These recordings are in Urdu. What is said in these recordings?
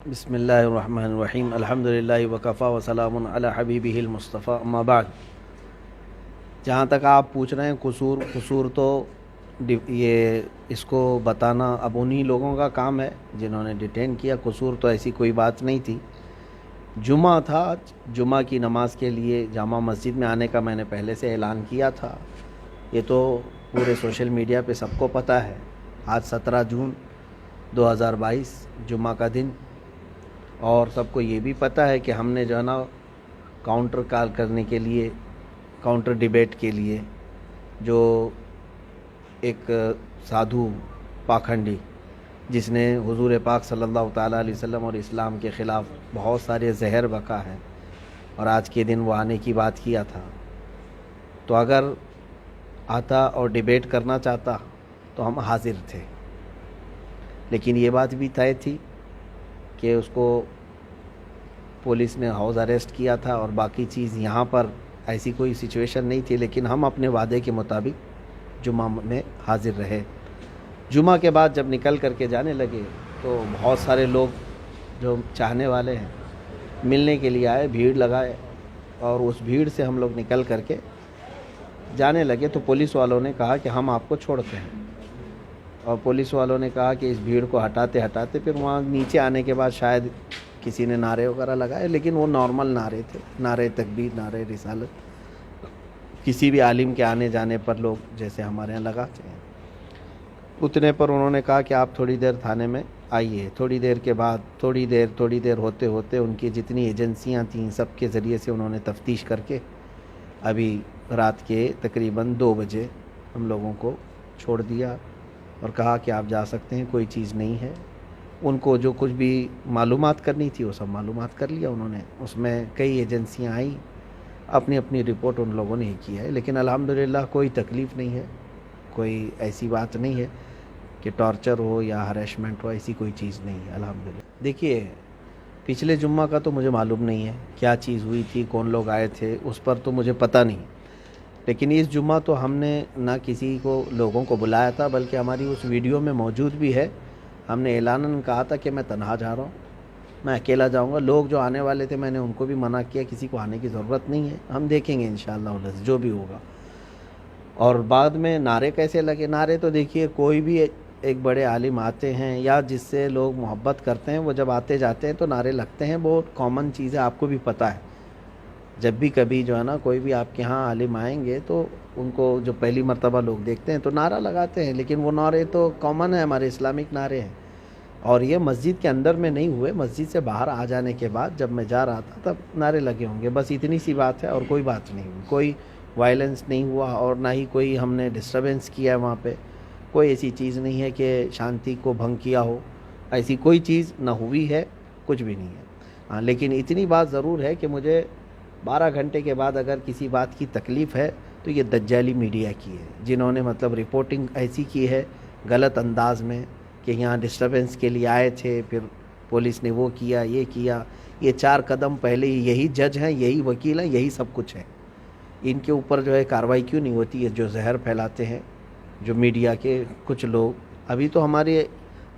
بسم اللہ الرحمن الرحیم الحمدللہ وکفا وسلام علی حبیبہ المصطفیٰ اما بعد۔ جہاں تک آپ پوچھ رہے ہیں قصور تو یہ اس کو بتانا اب انہی لوگوں کا کام ہے جنہوں نے ڈیٹین کیا۔ قصور تو ایسی کوئی بات نہیں تھی۔ جمعہ تھا، جمعہ کی نماز کے لیے جامع مسجد میں آنے کا میں نے پہلے سے اعلان کیا تھا۔ یہ تو پورے سوشل میڈیا پہ سب کو پتہ ہے۔ آج 17 جون 2022 جمعہ کا دن، اور سب کو یہ بھی پتہ ہے کہ ہم نے جو ہے نا کاؤنٹر کال کرنے کے لیے، کاؤنٹر ڈیبیٹ کے لیے، جو ایک سادھو پاکھنڈی جس نے حضور پاک صلی اللہ تعالیٰ علیہ وسلم اور اسلام کے خلاف بہت سارے زہر بکا ہے، اور آج کے دن وہ آنے کی بات کیا تھا، تو اگر آتا اور ڈیبیٹ کرنا چاہتا تو ہم حاضر تھے۔ لیکن یہ بات بھی طے تھی کہ اس کو پولیس نے ہاؤس اریسٹ کیا تھا، اور باقی چیز یہاں پر ایسی کوئی سچویشن نہیں تھی، لیکن ہم اپنے وعدے کے مطابق جمعہ میں حاضر رہے۔ جمعہ کے بعد جب نکل کر کے جانے لگے تو بہت سارے لوگ جو چاہنے والے ہیں ملنے کے لیے آئے، بھیڑ لگائے، اور اس بھیڑ سے ہم لوگ نکل کر کے جانے لگے تو پولیس والوں نے کہا کہ ہم آپ کو چھوڑتے ہیں، اور پولیس والوں نے کہا کہ اس بھیڑ کو ہٹاتے ہٹاتے پھر وہاں نیچے آنے کے بعد شاید کسی نے نعرے وغیرہ لگائے، لیکن وہ نارمل نعرے تھے، نعرے تکبیر، نعرے رسالت، کسی بھی عالم کے آنے جانے پر لوگ جیسے ہمارے یہاں لگاتے ہیں۔ اتنے پر انہوں نے کہا کہ آپ تھوڑی دیر تھانے میں آئیے۔ تھوڑی دیر کے بعد تھوڑی دیر ہوتے ہوتے ان کی جتنی ایجنسیاں تھیں سب کے ذریعے سے انہوں نے تفتیش کر کے ابھی رات کے تقریباً 2 بجے ہم لوگوں کو چھوڑ دیا، اور کہا کہ آپ جا سکتے ہیں، کوئی چیز نہیں ہے۔ ان کو جو کچھ بھی معلومات کرنی تھی وہ سب معلومات کر لیا انہوں نے۔ اس میں کئی ایجنسیاں آئیں، اپنی اپنی رپورٹ ان لوگوں نے ہی کیا ہے، لیکن الحمدللہ کوئی تکلیف نہیں ہے، کوئی ایسی بات نہیں ہے کہ ٹارچر ہو یا ہریسمنٹ ہو، ایسی کوئی چیز نہیں ہے الحمدللہ۔ دیکھیے، پچھلے جمعہ کا تو مجھے معلوم نہیں ہے کیا چیز ہوئی تھی، کون لوگ آئے تھے، اس پر تو مجھے پتہ نہیں، لیکن اس جمعہ تو ہم نے نہ کسی کو لوگوں کو بلایا تھا، بلکہ ہماری اس ویڈیو میں موجود بھی ہے، ہم نے اعلاناً کہا تھا کہ میں تنہا جا رہا ہوں، میں اکیلا جاؤں گا۔ لوگ جو آنے والے تھے میں نے ان کو بھی منع کیا، کسی کو آنے کی ضرورت نہیں ہے، ہم دیکھیں گے انشاءاللہ جو بھی ہوگا۔ اور بعد میں نعرے کیسے لگے؟ نعرے تو دیکھیے، کوئی بھی ایک بڑے عالم آتے ہیں یا جس سے لوگ محبت کرتے ہیں، وہ جب آتے جاتے ہیں تو نعرے لگتے ہیں، بہت کامن چیز ہے، آپ کو بھی پتہ ہے۔ جب بھی کبھی جو ہے نا کوئی بھی آپ کے ہاں عالم آئیں گے تو ان کو جو پہلی مرتبہ لوگ دیکھتے ہیں تو نعرہ لگاتے ہیں، لیکن وہ نعرے تو کامن ہے، ہمارے اسلامک نعرے ہیں، اور یہ مسجد کے اندر میں نہیں ہوئے، مسجد سے باہر آ جانے کے بعد جب میں جا رہا تھا تب نعرے لگے ہوں گے، بس اتنی سی بات ہے، اور کوئی بات نہیں ہوئی، کوئی وائلنس نہیں ہوا، اور نہ ہی کوئی ہم نے ڈسٹربنس کیا ہے وہاں پہ، کوئی ایسی چیز نہیں ہے کہ شانتی کو بھنگ کیا ہو، ایسی کوئی چیز نہ ہوئی ہے، کچھ بھی نہیں ہے۔ ہاں، لیکن اتنی بات ضرور ہے کہ مجھے 12 گھنٹے کے بعد اگر کسی بات کی تکلیف ہے تو یہ دجالی میڈیا کی ہے، جنہوں نے مطلب رپورٹنگ ایسی کی ہے غلط انداز میں کہ یہاں ڈسٹربنس کے لیے آئے تھے، پھر پولیس نے وہ کیا، یہ کیا۔ یہ 4 قدم پہلے ہی یہی جج ہیں، یہی وکیل ہیں، یہی سب کچھ ہے، ان کے اوپر جو ہے کارروائی کیوں نہیں ہوتی ہے؟ جو زہر پھیلاتے ہیں جو میڈیا کے کچھ لوگ، ابھی تو ہمارے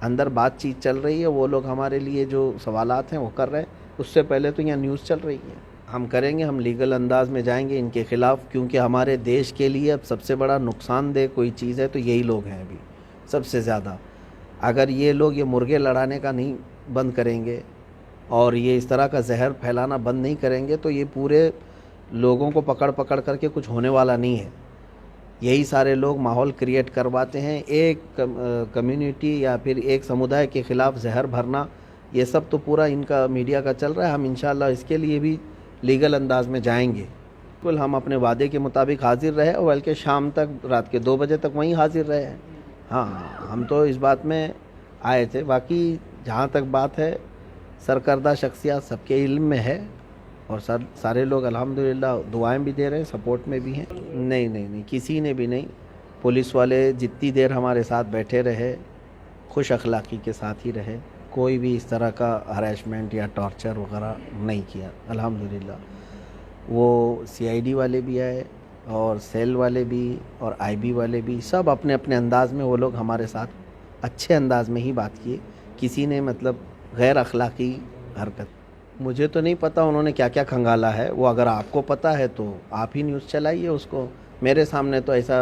اندر بات چیت چل رہی ہے، وہ لوگ ہمارے لیے جو سوالات ہیں وہ کر رہے ہیں، اس سے پہلے تو یہاں نیوز چل رہی ہے۔ ہم کریں گے، ہم لیگل انداز میں جائیں گے ان کے خلاف، کیونکہ ہمارے دیش کے لیے اب سب سے بڑا نقصان دہ کوئی چیز ہے تو یہی لوگ ہیں ابھی سب سے زیادہ۔ اگر یہ لوگ یہ مرغے لڑانے کا نہیں بند کریں گے اور یہ اس طرح کا زہر پھیلانا بند نہیں کریں گے تو یہ پورے لوگوں کو پکڑ پکڑ کر کے کچھ ہونے والا نہیں ہے۔ یہی سارے لوگ ماحول کریٹ کرواتے ہیں، ایک کمیونٹی یا پھر ایک سمودائے کے خلاف زہر بھرنا، یہ سب تو پورا ان کا میڈیا کا چل رہا ہے۔ ہم انشاءاللہ اس کے لیے بھی لیگل انداز میں جائیں گے، بالکل ہم اپنے وعدے کے مطابق حاضر رہے، اور بلکہ شام تک، رات کے 2 بجے تک وہیں حاضر رہے ہیں۔ ہاں، ہم تو اس بات میں آئے تھے۔ باقی جہاں تک بات ہے، سرکردہ شخصیات سب کے علم میں ہے، اور سارے لوگ الحمدللہ دعائیں بھی دے رہے ہیں، سپورٹ میں بھی ہیں۔ نہیں، کسی نے بھی نہیں۔ پولیس والے جتنی دیر ہمارے ساتھ بیٹھے رہے خوش اخلاقی کے ساتھ ہی رہے، کوئی بھی اس طرح کا ہریسمنٹ یا ٹارچر وغیرہ نہیں کیا الحمدللہ۔ وہ CID والے بھی آئے، اور سیل والے بھی، اور IB والے بھی، سب اپنے اپنے انداز میں وہ لوگ ہمارے ساتھ اچھے انداز میں ہی بات کیے، کسی نے مطلب غیر اخلاقی حرکت. مجھے تو نہیں پتہ انہوں نے کیا کیا کھنگالا ہے, وہ اگر آپ کو پتہ ہے تو آپ ہی نیوز چلائیے اس کو. میرے سامنے تو ایسا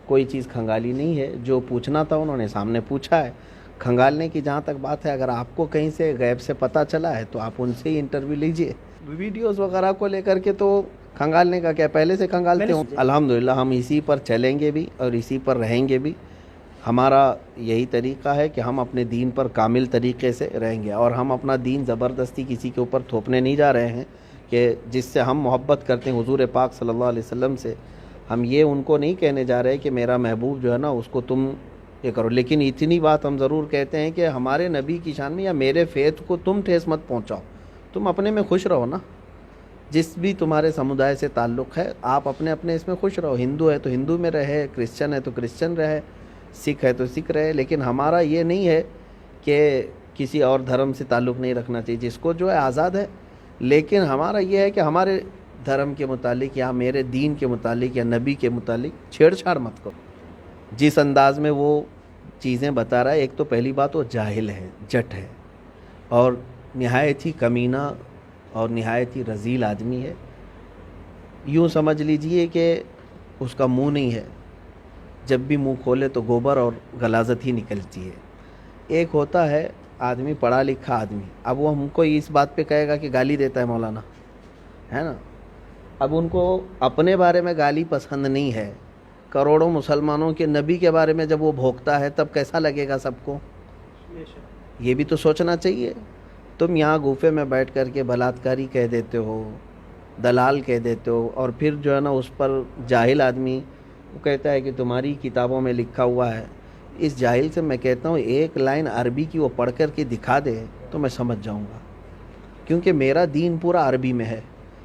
کوئی چیز کھنگالی نہیں ہے, جو پوچھنا تھا انہوں نے سامنے پوچھا ہے. کھنگالنے کی جہاں تک بات ہے, اگر آپ کو کہیں سے غیب سے پتہ چلا ہے تو آپ ان سے ہی انٹرویو لیجئے. ویڈیوز وغیرہ کو لے کر کے تو کھنگالنے کا کیا, پہلے سے کھنگالتے ہوں. الحمدللہ ہم اسی پر چلیں گے بھی اور اسی پر رہیں گے بھی. ہمارا یہی طریقہ ہے کہ ہم اپنے دین پر کامل طریقے سے رہیں گے, اور ہم اپنا دین زبردستی کسی کے اوپر تھوپنے نہیں جا رہے ہیں کہ جس سے ہم محبت کرتے ہیں حضور پاک صلی اللہ علیہ وسلم سے. ہم یہ ان کو نہیں کہنے جا رہے کہ میرا محبوب جو ہے نا اس کو تم یہ کرو, لیکن اتنی بات ہم ضرور کہتے ہیں کہ ہمارے نبی کی شان میں یا میرے فیت کو تم ٹھیس مت پہنچاؤ. تم اپنے میں خوش رہو نا, جس بھی تمہارے سمودائے سے تعلق ہے آپ اپنے اپنے اس میں خوش رہو. ہندو ہے تو ہندو میں رہے, کرسچن ہے تو کرسچن رہے, سکھ ہے تو سکھ رہے. لیکن ہمارا یہ نہیں ہے کہ کسی اور دھرم سے تعلق نہیں رکھنا چاہیے, جس کو جو ہے آزاد ہے. لیکن ہمارا یہ ہے کہ ہمارے دھرم کے متعلق یا میرے دین کے متعلق یا نبی کے متعلق چھیڑ چھاڑ مت کرو. جس انداز میں وہ چیزیں بتا رہا ہے, ایک تو پہلی بات وہ جاہل ہے, جٹ ہے, اور نہایت ہی کمینہ اور نہایت ہی رذیل آدمی ہے. یوں سمجھ لیجئے کہ اس کا منہ نہیں ہے, جب بھی منہ کھولے تو گوبر اور غلاظت ہی نکلتی ہے. ایک ہوتا ہے آدمی پڑھا لکھا آدمی, اب وہ ہم کو اس بات پہ کہے گا کہ گالی دیتا ہے مولانا, ہے نا. اب ان کو اپنے بارے میں گالی پسند نہیں ہے, کروڑوں مسلمانوں کے نبی کے بارے میں جب وہ بھوکتا ہے تب کیسا لگے گا سب کو, یہ بھی تو سوچنا چاہیے. تم یہاں گوفے میں بیٹھ کر کے بلاتکاری کہہ دیتے ہو, دلال کہہ دیتے ہو, اور پھر جو ہے نا اس پر جاہل آدمی وہ کہتا ہے کہ تمہاری کتابوں میں لکھا ہوا ہے. اس جاہل سے میں کہتا ہوں ایک لائن عربی کی وہ پڑھ کر کے دکھا دے تو میں سمجھ جاؤں گا, کیونکہ میرا دین پورا عربی میں ہے.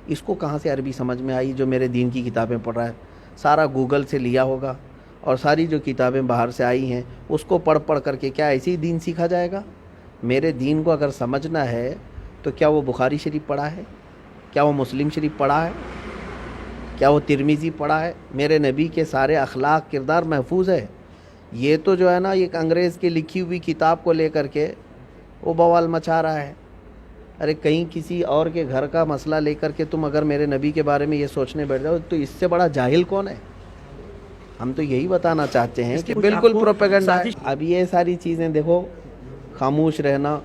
اس کو کہاں سے عربی سمجھ میں آئی جو میرے دین کی کتابیں پڑھ رہا ہے؟ سارا گوگل سے لیا ہوگا, اور ساری جو کتابیں باہر سے آئی ہیں اس کو پڑھ پڑھ کر کے کیا ایسے ہی دین سیکھا جائے گا؟ میرے دین کو اگر سمجھنا ہے تو کیا وہ بخاری شریف پڑھا ہے, کیا وہ مسلم شریف پڑھا ہے, کیا وہ ترمذی پڑھا ہے؟ میرے نبی کے سارے اخلاق کردار محفوظ ہے. یہ تو جو ہے نا ایک انگریز کی لکھی ہوئی کتاب کو لے کر کے وہ بوال مچا رہا ہے. ارے کہیں کسی اور کے گھر کا مسئلہ لے کر کے تم اگر میرے نبی کے بارے میں یہ سوچنے بیٹھ جاؤ تو اس سے بڑا جاہل کون ہے؟ ہم تو یہی بتانا چاہتے ہیں کہ بالکل پروپیگنڈا ہے. اب یہ ساری چیزیں دیکھو, خاموش رہنا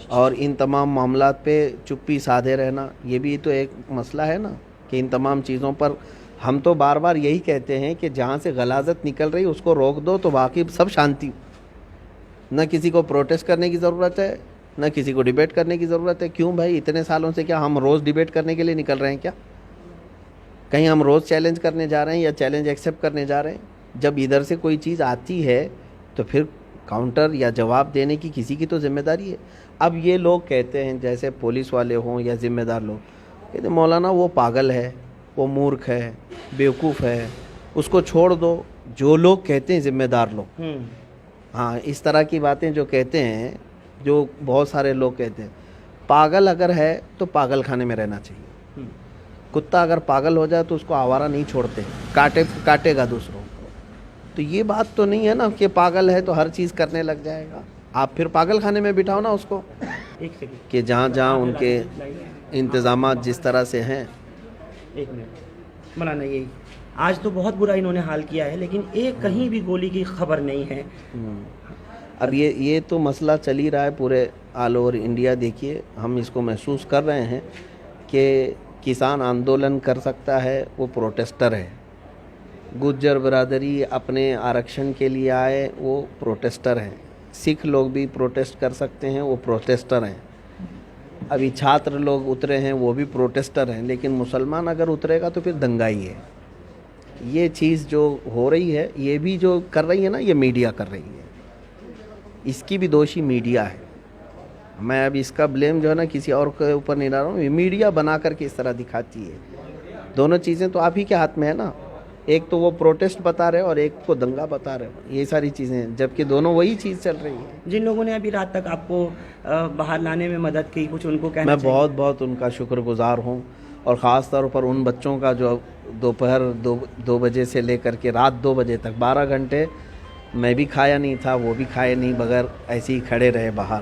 اور ان تمام معاملات پہ چپی سادھے رہنا, یہ بھی تو ایک مسئلہ ہے نا, کہ ان تمام چیزوں پر ہم تو بار بار یہی کہتے ہیں کہ جہاں سے غلاظت نکل رہی اس کو روک دو تو باقی سب شانتی. نہ کسی کو پروٹیسٹ کرنے کی ضرورت ہے, نہ کسی کو ڈیبیٹ کرنے کی ضرورت ہے. کیوں بھائی, اتنے سالوں سے کیا ہم روز ڈیبیٹ کرنے کے لیے نکل رہے ہیں کیا؟ کہیں ہم روز چیلنج کرنے جا رہے ہیں یا چیلنج ایکسیپٹ کرنے جا رہے ہیں؟ جب ادھر سے کوئی چیز آتی ہے تو پھر کاؤنٹر یا جواب دینے کی کسی کی تو ذمہ داری ہے. اب یہ لوگ کہتے ہیں, جیسے پولیس والے ہوں یا ذمہ دار لوگ, کہتے ہیں مولانا وہ پاگل ہے, وہ مورکھ ہے, بیوقوف ہے, اس کو چھوڑ دو. جو لوگ کہتے ہیں ذمہ دار لوگ, ہاں اس طرح کی باتیں جو کہتے ہیں, جو بہت سارے لوگ کہتے ہیں, پاگل اگر ہے تو پاگل خانے میں رہنا چاہیے. کتا اگر پاگل ہو جائے تو اس کو آوارہ نہیں چھوڑتے, کاٹے گا دوسروں کو. تو یہ بات تو نہیں ہے نا کہ پاگل ہے تو ہر چیز کرنے لگ جائے گا. آپ پھر پاگل خانے میں بٹھاؤ نا اس کو, کہ جہاں جہاں ان کے انتظامات جس طرح سے ہیں. ایک منٹ مولانا, یہی آج تو بہت برا انہوں نے حال کیا ہے, لیکن ایک کہیں بھی گولی کی خبر نہیں ہے. اب یہ تو مسئلہ چل ہی رہا ہے پورے آل اوور انڈیا. دیکھیے ہم اس کو محسوس کر رہے ہیں کہ کسان آندولن کر سکتا ہے, وہ پروٹیسٹر ہے. گجر برادری اپنے آرکشن کے لیے آئے, وہ پروٹیسٹر ہیں. سکھ لوگ بھی پروٹیسٹ کر سکتے ہیں, وہ پروٹیسٹر ہیں. ابھی چھاتر لوگ اترے ہیں, وہ بھی پروٹیسٹر ہیں. لیکن مسلمان اگر اترے گا تو پھر دنگائی ہے. یہ چیز جو ہو رہی ہے, یہ بھی جو کر رہی ہے نا, یہ میڈیا کر رہی ہے. اس کی بھی دوشی میڈیا ہے. میں اب اس کا بلیم جو ہے نا کسی اور کے اوپر نہیں ڈال رہا ہوں, میڈیا بنا کر کے اس طرح دکھاتی ہے. دونوں چیزیں تو آپ ہی کے ہاتھ میں ہے نا. ایک تو وہ پروٹیسٹ بتا رہے اور ایک کو دنگا بتا رہے, یہ ساری چیزیں, جبکہ دونوں وہی چیز چل رہی ہے. جن لوگوں نے ابھی رات تک آپ کو باہر لانے میں مدد کی, کچھ ان کو کہنا میں بہت بہت ان کا شکر گزار ہوں, اور خاص طور پر ان بچوں کا جو دوپہر 2 بجے سے لے کر کے رات 2 بجے تک 12 گھنٹے میں بھی کھایا نہیں تھا, وہ بھی کھائے نہیں, بغیر ایسے ہی کھڑے رہے باہر.